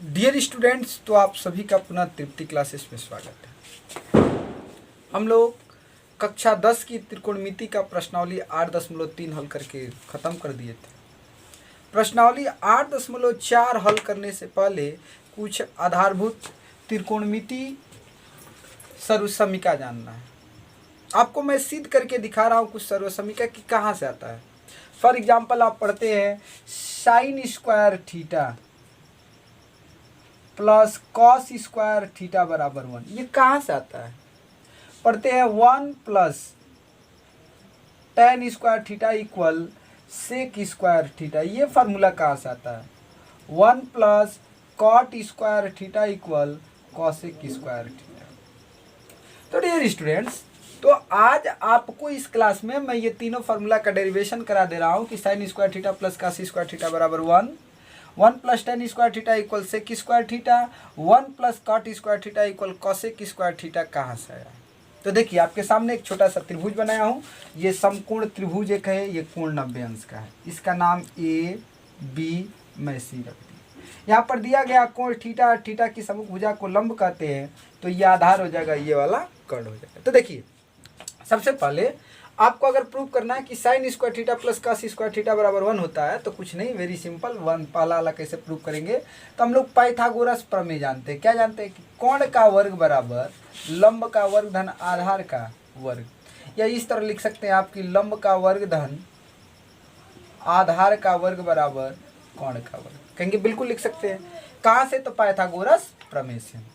Dear students, तो आप सभी का पुनः तृप्ति क्लासेस में स्वागत है। हम लोग कक्षा 10 की त्रिकोणमिति का प्रश्नावली 8.3 हल करके ख़त्म कर दिए थे। प्रश्नावली 8.4 हल करने से पहले कुछ आधारभूत त्रिकोणमिति सर्वसमीका जानना है। आपको मैं सिद्ध करके दिखा रहा हूँ कुछ सर्वसमीका की कहाँ से आता है। फॉर एग्जाम्पल आप पढ़ते हैं sign square theta plus cos square theta बराबर 1। ये कहाँ से आता है? पढ़ते हैं 1 plus tan square theta equal sec square theta. ये फार्मूला कहाँ से आता है? 1 plus cot square theta equal cosec square theta. तो डियर स्टूडेंट्स, तो आज आपको इस क्लास में मैं ये तीनों फार्मूला का डेरिवेशन करा दे रहा हूँ कि sine square theta plus cos square theta बराबर 1 plus tan square theta equal sec square theta, 1 plus cot square theta equal cosec square theta कहाँ से आया? तो देखिए आपके सामने एक छोटा सा त्रिभुज बनाया हूँ। ये समकोण त्रिभुज एक है, ये कोण 90 अंश का है। इसका नाम ए बी मैं सी रख दी। यहाँ पर दिया गया कोण थीटा, थीटा की समूह भुजा को लंब कहते हैं, तो ये आधार हो जाएगा, ये वाला कर्ण हो जाएगा। तो देखिए सबसे पहले आपको अगर प्रूव करना है कि sine square theta plus cos square theta बराबर 1 होता है, तो कुछ नहीं, वेरी सिंपल। 1 पहला वाला कैसे प्रूव करेंगे? तो हम लोग पाइथागोरस प्रमेय जानते हैं। क्या जानते हैं? कि कोण का वर्ग बराबर लंब का वर्ग धन आधार का वर्ग, या इस तरह लिख सकते हैं आपकी लंब का वर्ग धन आधार का वर्ग बराबर कोण का वर्ग। कहेंगे बिल्कुल लिख सकते हैं। कहाँ से? तो पाइथागोरस प्रमेय से।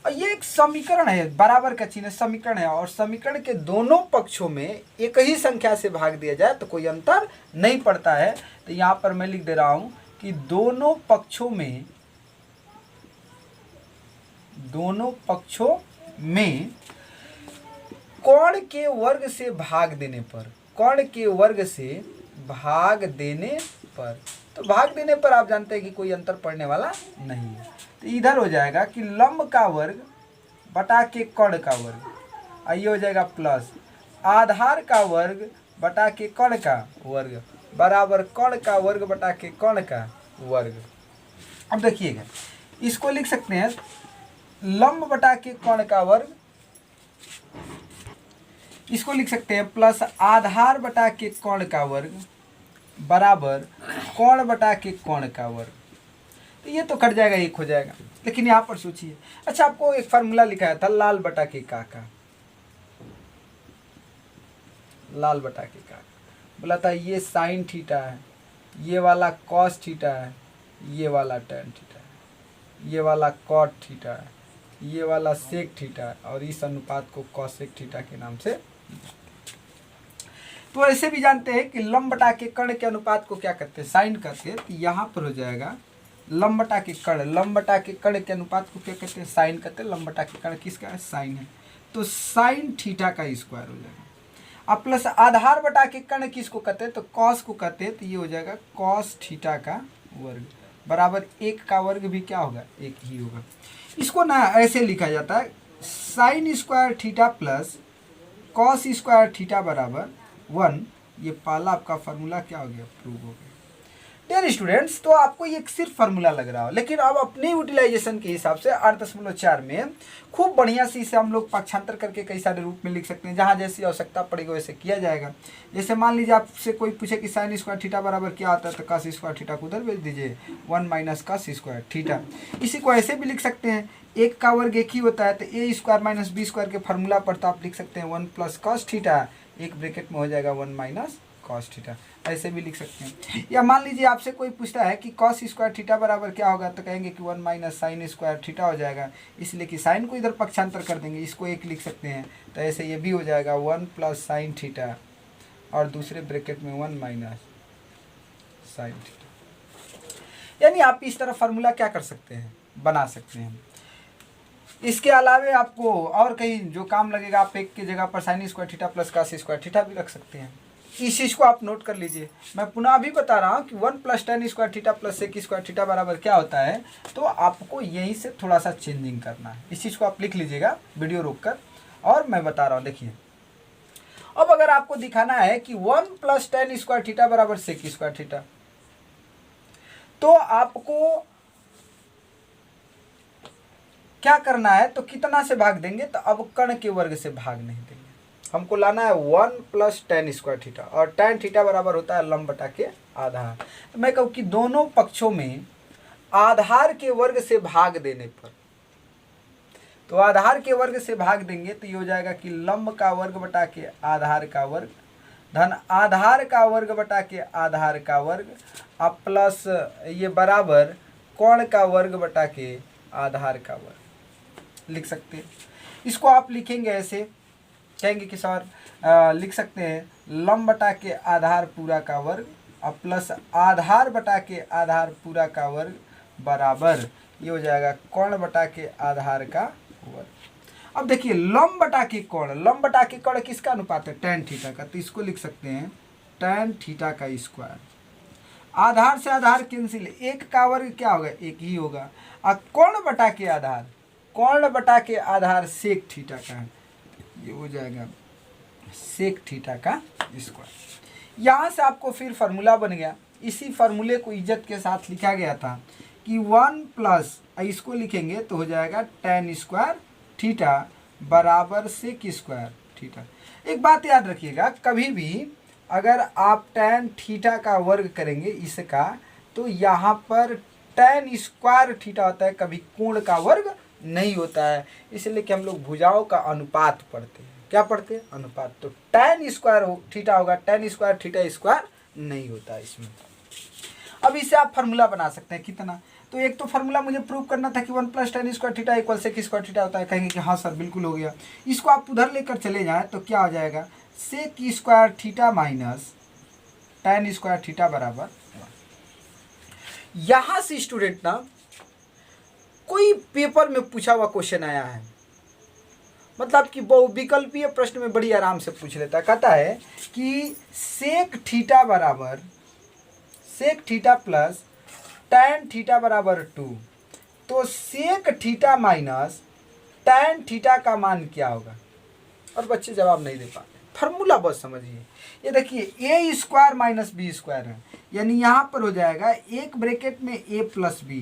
और ये एक समीकरण है, बराबर का चिन्ह समीकरण है, और समीकरण के दोनों पक्षों में एक ही संख्या से भाग दिया जाए तो कोई अंतर नहीं पड़ता है। तो यहाँ पर मैं लिख दे रहा हूं कि दोनों पक्षों में कोण के वर्ग से भाग देने पर, तो भाग देने पर आप जानते हैं कि कोई अंतर पड़ने वाला नहीं है। तो इधर हो जाएगा कि लंब का वर्ग बटा के कर्ण का वर्ग, ये हो जाएगा प्लस आधार का वर्ग बटा के कर्ण का वर्ग बराबर कर्ण का वर्ग बटा के कर्ण का वर्ग। अब देखिएगा, इसको लिख सकते हैं लंब बटा के कर्ण का वर्ग, इसको लिख सकते हैं प्लस आधार बटा के कर्ण का वर्ग बराबर कोण बटा के कोण का वर्ग। तो ये तो कट जाएगा, एक हो जाएगा। लेकिन यहाँ पर सोचिए, अच्छा आपको एक फार्मूला लिखाया था लाल बटा के काका, लाल बटा के काका बोला था ये साइन थीटा है, ये वाला कॉस थीटा है, ये वाला टेन थीटा है, ये वाला कॉट थीटा है, ये वाला सेक थीटा है, और इस अनुपात को कॉसेक थीटा के नाम से। तो ऐसे भी जानते हैं कि लंब बटा के कर्ण के अनुपात को क्या करते हैं? साइन करते हैं। तो यहाँ पर हो जाएगा लंब बटा के कर्ण, लंब बटा के कर्ण के अनुपात को क्या कहते हैं? साइन करते हैं। लंब बटा के कर्ण किसका है? साइन है। तो साइन थीटा का स्क्वायर हो जाएगा। अब प्लस आधार बटा के कर्ण किसको कहते हैं? तो कॉस को कहते हैं। तो ये हो जाएगा कॉस थीटा का वर्ग बराबर 1 का वर्ग भी क्या होगा? 1 ही होगा। इसको ना ऐसे लिखा जाता है sign square theta plus cos square theta बराबर 1। ये पहला आपका फार्मूला क्या हो गया? प्रूव हो गया। डियर स्टूडेंट्स, तो आपको ये सिर्फ फार्मूला लग रहा हो, लेकिन अब अपने यूटिलाइजेशन के हिसाब से 8.4 में खूब बढ़िया से इसे हम लोग पक्षांतर करके कई सारे रूप में लिख सकते हैं। जहाँ जैसी आवश्यकता पड़ेगी वैसे किया जाएगा। जैसे मान लीजिए आपसे कोई पूछे कि साइन स्क्वायर थीटा बराबर क्या आता है, तो कॉस स्क्वायर थीटा को उधर भेज दीजिए, 1 माइनस कॉस स्क्वायर थीटा। इसी को ऐसे भी लिख सकते हैं, 1 का वर्ग 1 ही होता है, तो ए स्क्वायर माइनस बी स्क्वायर के फार्मूला पर तो आप लिख सकते हैं 1 प्लस कॉस थीटा, एक ब्रैकेट में हो जाएगा 1 माइनस कॉस थीटा। ऐसे भी लिख सकते हैं। या मान लीजिए आपसे कोई पूछता है कि कॉस स्क्वायर थीटा बराबर क्या होगा, तो कहेंगे कि 1 माइनस साइन स्क्वायर थीटा हो जाएगा। इसलिए कि साइन को इधर पक्षांतर कर देंगे, इसको 1 लिख सकते हैं। तो ऐसे ये भी हो जाएगा 1 प्लस साइन थीटा, और दूसरे ब्रैकेट में 1 माइनस साइन थीटा। यानी आप इस तरह फार्मूला क्या कर सकते हैं? बना सकते हैं। इसके अलावे आपको और कहीं जो काम लगेगा, आप 1 की जगह पर sign square theta plus cos square theta भी रख सकते हैं। इस चीज़ को आप नोट कर लीजिए। मैं पुनः अभी बता रहा हूँ कि 1 plus tan square theta plus sec square theta बराबर क्या होता है। तो आपको यहीं से थोड़ा सा चेंजिंग करना है। इस चीज़ को आप लिख लीजिएगा वीडियो रोककर, और मैं बता रहा हूँ। देखिए अब अगर आपको दिखाना है कि 1 प्लस टेन स्क्वायर थीटा बराबर सेक स्क्वायर थीटा, तो आपको क्या करना है, तो कितना से भाग देंगे, तो अब कर्ण के वर्ग से भाग नहीं देंगे, हमको लाना है 1 + tan स्क्वायर थीटा, और tan थीटा बराबर होता है लंब बटा के आधार। तो मैं कहूँ कि दोनों पक्षों में आधार के वर्ग से भाग देने पर, तो आधार के वर्ग से भाग देंगे तो ये हो जाएगा कि लंब का वर्ग बटा के आधार का वर्ग धन आधार का वर्ग बटा के आधार का वर्ग अब प्लस ये बराबर कोण का वर्ग बटा के आधार का वर्ग लिख सकते हैं। इसको आप लिखेंगे ऐसे, कहेंगे कि सर लिख सकते हैं लंब बटा के आधार पूरा का वर्ग और प्लस आधार बटा के आधार पूरा का वर्ग बराबर ये हो जाएगा कोण बटा के आधार का वर्ग। अब देखिए लंब बटा के कोण किसका अनुपात है, tan थीटा का, तो इसको लिख सकते हैं tan थीटा का स्क्वायर। आधार से आधार कैंसिल, एक का वर्ग क्या होगा, एक ही होगा, और कोण बटा के आधार सेक थीटा का है, ये हो जाएगा सेक थीटा का स्क्वायर। यहाँ से आपको फिर फार्मूला बन गया, इसी फार्मूले को इज्जत के साथ लिखा गया था कि 1 प्लस इसको लिखेंगे तो हो जाएगा tan स्क्वायर थीटा बराबर सेक स्क्वायर थीटा। एक बात याद रखिएगा, कभी भी अगर आप tan थीटा का वर्ग करेंगे इसका, तो यहाँ पर tan स्क्वायर थीटा होता है, कभी कोण का वर्ग नहीं होता है, इसलिए कि हम लोग भुजाओं का अनुपात पढ़ते हैं। क्या पढ़ते हैं, अनुपात। तो tan स्क्वायर थीटा होगा, tan स्क्वायर थीटा स्क्वायर नहीं होता है इसमें। अब इससे आप फार्मूला बना सकते हैं कितना, तो एक तो फार्मूला मुझे प्रूव करना था कि 1 + tan square theta equal sec square theta होता है, कहेंगे कि हाँ सर बिल्कुल हो गया। इसको आप उधर लेकर चले जाएं तो क्या हो जाएगा, sec square theta minus tan square theta बराबर। यहाँ से स्टूडेंट ना कोई पेपर में पूछा हुआ क्वेश्चन आया है, मतलब कि बहुविकल्पीय प्रश्न में बड़ी आराम से पूछ लेता है। कहता है कि सेक थीटा बराबर sec theta plus tan theta बराबर 2, तो sec theta minus tan theta का मान क्या होगा, और बच्चे जवाब नहीं दे पाते। फार्मूला बस समझिए, ये देखिए a square minus b square है, यानी यहाँ पर हो जाएगा एक ब्रैकेट में a प्लस b,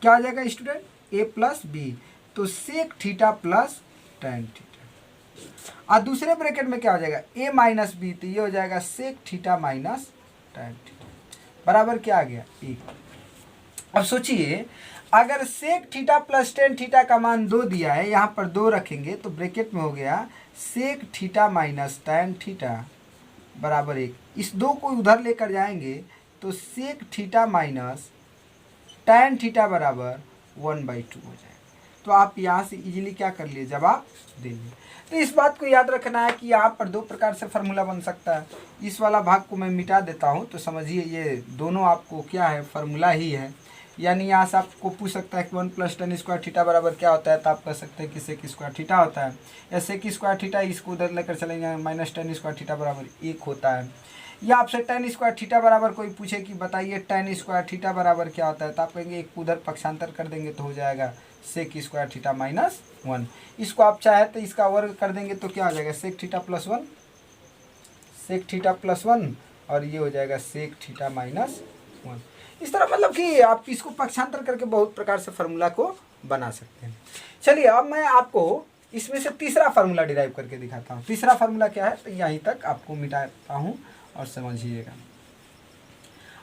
क्या हो जाएगा स्टूडेंट, a प्लस b, तो sec theta plus tan theta, और दूसरे ब्रैकेट में क्या हो जाएगा a माइनस b, तो ये हो जाएगा sec theta minus tan theta बराबर क्या आ गया 1। अब सोचिए अगर sec theta plus tan theta का मान 2 दिया है, यहाँ पर 2 रखेंगे तो ब्रैकेट में हो गया sec theta minus tan theta बराबर 1। इस 2 को उधर लेकर जाएंगे तो sec theta minus tan theta बराबर 1/2 हो जाएगा। तो आप यहाँ से इजीली क्या कर लिए, जवाब दे लिए। तो इस बात को याद रखना है कि यहाँ पर 2 प्रकार से फार्मूला बन सकता है। इस वाला भाग को मैं मिटा देता हूँ, तो समझिए ये दोनों आपको क्या है, फार्मूला ही है। यानी यहाँ से आपको पूछ सकता है कि 1 + tan स्क्वायर थीटा बराबर क्या होता है, तो आप कह सकते हैं कि सेक स्क्वायर थीटा होता है, या सेक स्क्वायर थीटा इसको उधर लेकर चलेंगे माइनस tan स्क्वायर थीटा बराबर 1 होता है। या आपसे tan स्क्वायर थीटा बराबर कोई पूछे कि बताइए tan स्क्वायर थीटा बराबर क्या होता है, तो आप कहेंगे एक उधर पक्षांतर कर देंगे तो हो जाएगा सेक स्क्वायर थीटा माइनस 1। इसको आप चाहे तो इसका वर्ग कर देंगे तो क्या हो जाएगा sec theta plus 1, sec theta plus 1, और ये हो जाएगा सेक थीटा माइनस 1। इस तरह मतलब कि आप इसको पक्षांतर करके बहुत प्रकार से फार्मूला को बना सकते हैं। चलिए अब मैं आपको इसमें से तीसरा फार्मूला डिराइव करके दिखाता हूँ। तीसरा फार्मूला क्या है, तो यहीं तक आपको मिटाता हूँ और समझिएगा।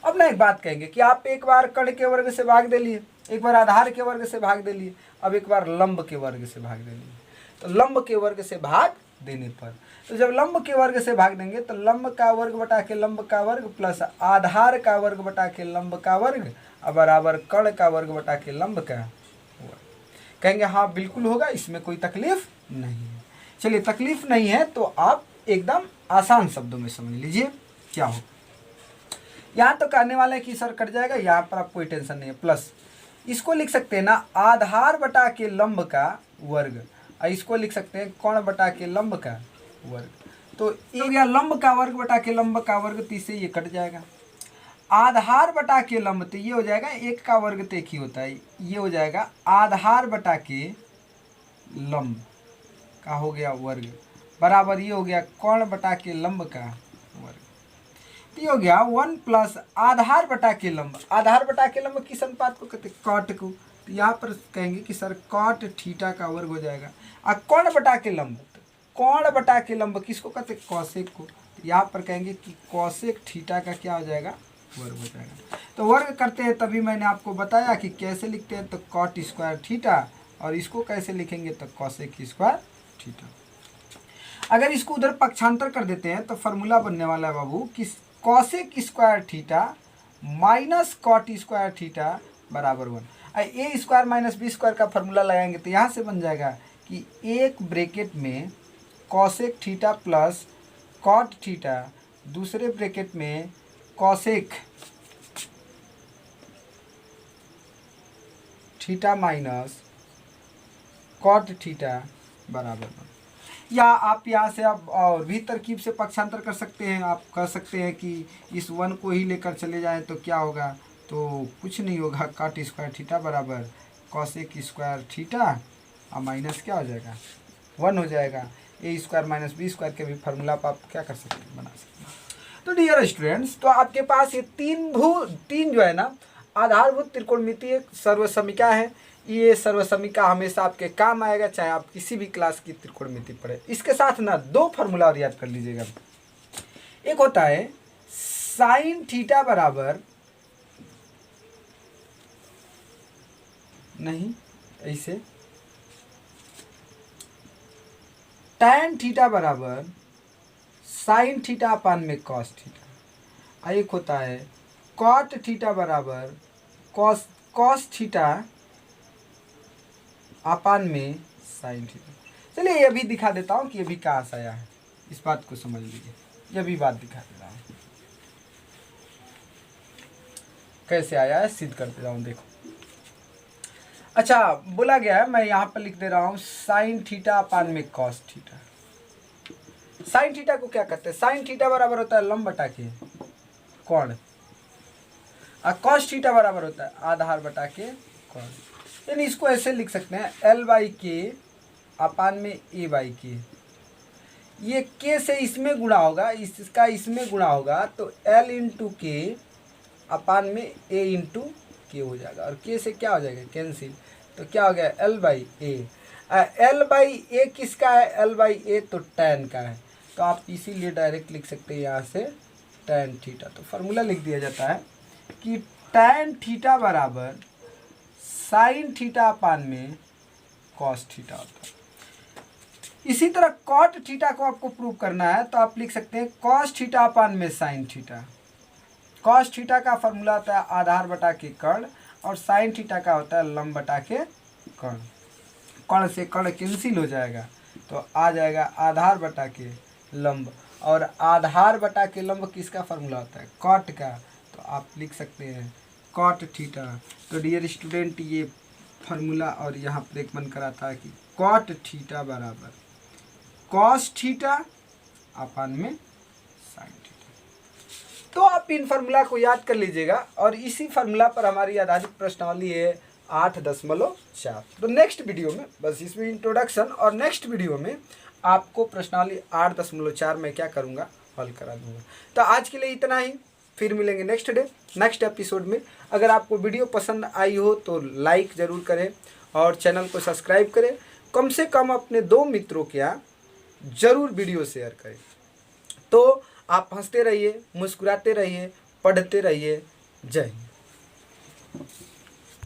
अब ना एक बात कहेंगे कि आप एक बार कर्ण के वर्ग से भाग दे लिए, एक बार आधार के वर्ग से भाग दे लिए, अब एक बार लंब के वर्ग से भाग दे लिए। तो लंब के वर्ग से भाग देने पर, तो जब लंब के वर्ग से भाग देंगे तो लंब का वर्ग बटा के लंब का वर्ग प्लस आधार का वर्ग बटा के लंब का वर्ग बराबर कर्ण का वर्ग बटा के लंब का वर्ग। कहेंगे हाँ बिल्कुल होगा, इसमें कोई तकलीफ नहीं है। चलिए तकलीफ नहीं है तो आप एकदम आसान शब्दों में समझ लीजिए क्या हो। यहाँ तो कहने वाले हैं कि सर कट जाएगा, यहाँ पर आप कोई टेंशन नहीं है। प्लस इसको लिख सकते हैं ना आधार बटा के लंब का वर्ग, और इसको लिख सकते हैं कोण बटा के लंब का वर्ग। तो एक या लंब का वर्ग बटा के लंब का वर्ग, तो इससे ये कट जाएगा। आधार बटा के लंब, तो ये हो जाएगा एक का वर्ग तो एक ही होता है, ये हो जाएगा आधार बटा के लंब का हो गया वर्ग बराबर ये हो गया कोण बटा के लंब का वर्ग। तो ये हो गया 1 प्लस आधार बटा के लंब। आधार बटा के लंब किस अनुपात को कहते हैं, कॉट को। तो यहाँ पर कहेंगे कि सर कॉट थीटा का वर्ग हो जाएगा। और कोण बटा के लंब, कोण बटा के लंब किसको कहते हैं, कौशिक को। तो यहाँ पर कहेंगे कि कौशिक थीटा का क्या हो जाएगा, वर्ग हो जाएगा। तो वर्ग करते हैं तभी मैंने आपको बताया कि कैसे लिखते हैं, तो कॉट स्क्वायर थीटा, और इसको कैसे लिखेंगे तो कौशिक स्क्वायर थीटा। अगर इसको उधर पक्षांतर कर देते हैं तो फॉर्मूला बनने वाला है बाबू कि cosec square theta minus cot square theta बराबर 1। A square minus B square का फॉर्मूला लगाएंगे तो यहाँ से बन जाएगा कि एक ब्रैकेट में cosec theta plus cot theta, दूसरे ब्रैकेट में cosec theta minus cot theta बराबर 1। या आप यहाँ से आप और भी तरकीब से पक्षांतर कर सकते हैं। आप कह सकते हैं कि इस 1 को ही लेकर चले जाएं तो क्या होगा, तो कुछ नहीं होगा, कॉट स्क्वायर थीटा बराबर कौशिक स्क्वायर थीटा और माइनस क्या हो जाएगा 1 हो जाएगा। ए स्क्वायर माइनस बी स्क्वायर के भी फार्मूला आप क्या कर सकते हैं, बना सकते हैं। तो डियर स्टूडेंट्स, तो आपके पास ये तीन जो है ना आधारभूत त्रिकोणमितीय सर्वसमीका है। ये सर्वसमीका हमेशा आपके काम आएगा, चाहे आप किसी भी क्लास की त्रिकोणमिति पढ़े। इसके साथ ना 2 फार्मूला और याद कर लीजिएगा। एक होता है साइन थीटा बराबर, नहीं ऐसे, टैन थीटा बराबर साइन थीटा अपान में कॉस थीटा। एक होता है कॉट थीटा बराबर कॉस थीटा अपान में साइन थीटा। चलिए ये भी दिखा देता हूँ कि ये भी कहाँ से आया है, इस बात को समझ लीजिए। यह भी बात दिखा दे रहा हूँ कैसे आया है, सिद्ध कर दे रहा हूँ, देखो। अच्छा, बोला गया है, मैं यहाँ पर लिख दे रहा हूँ साइन थीटा अपान में कॉस थीटा। साइन थीटा को क्या कहते हैं, साइन थीटा बराबर होता है लंब बटा के कोण, और कॉस थीटा बराबर होता है आधार बटा के कोण। यानी इसको ऐसे लिख सकते हैं एल बाई के अपान में ए बाई के। ये के से इसमें गुणा होगा, इसका इसमें गुणा होगा, तो एल इंटू के अपान में ए इंटू के हो जाएगा, और के से क्या हो जाएगा कैंसिल, तो क्या हो गया L by A. L by A किसका है, एल बाई ए तो टैन का है, तो आप इसीलिए डायरेक्ट लिख सकते हैं यहाँ से टैन थीटा। तो फार्मूला लिख दिया जाता है कि टैन थीटा बराबर साइन थीटा अपान में कॉस थीटा होता है। इसी तरह कॉट थीटा को आपको प्रूव करना है तो आप लिख सकते हैं कॉस थीटा अपान में साइन थीटा। कॉस थीटा का फॉर्मूला होता है आधार बटा के कर्ण, और साइन थीटा का होता है लंब बटा के कर्ण। कर्ण से कर्ण कैंसिल हो जाएगा, तो आ जाएगा आधार बटा के लंब, और आधार बटा के लंब किसका फॉर्मूला होता है, कॉट का, तो आप लिख सकते हैं कॉट थीटा। तो डियर स्टूडेंट, ये फार्मूला और यहाँ पर एक मन करा था कि कॉट थीटा बराबर कॉस थीटा अपान में साइन थीटा। तो आप इन फार्मूला को याद कर लीजिएगा, और इसी फार्मूला पर हमारी आधारित प्रश्नावली है 8.4। तो नेक्स्ट वीडियो में, बस इसमें इंट्रोडक्शन, और नेक्स्ट वीडियो में आपको प्रश्नावली 8.4 में क्या करूँगा, हल करा दूंगा। तो आज के लिए इतना ही, फिर मिलेंगे नेक्स्ट डे नेक्स्ट एपिसोड में। अगर आपको वीडियो पसंद आई हो तो लाइक ज़रूर करें और चैनल को सब्सक्राइब करें। कम से कम अपने 2 मित्रों के यहाँ ज़रूर वीडियो शेयर करें। तो आप हंसते रहिए, मुस्कुराते रहिए, पढ़ते रहिए। जय हिंद।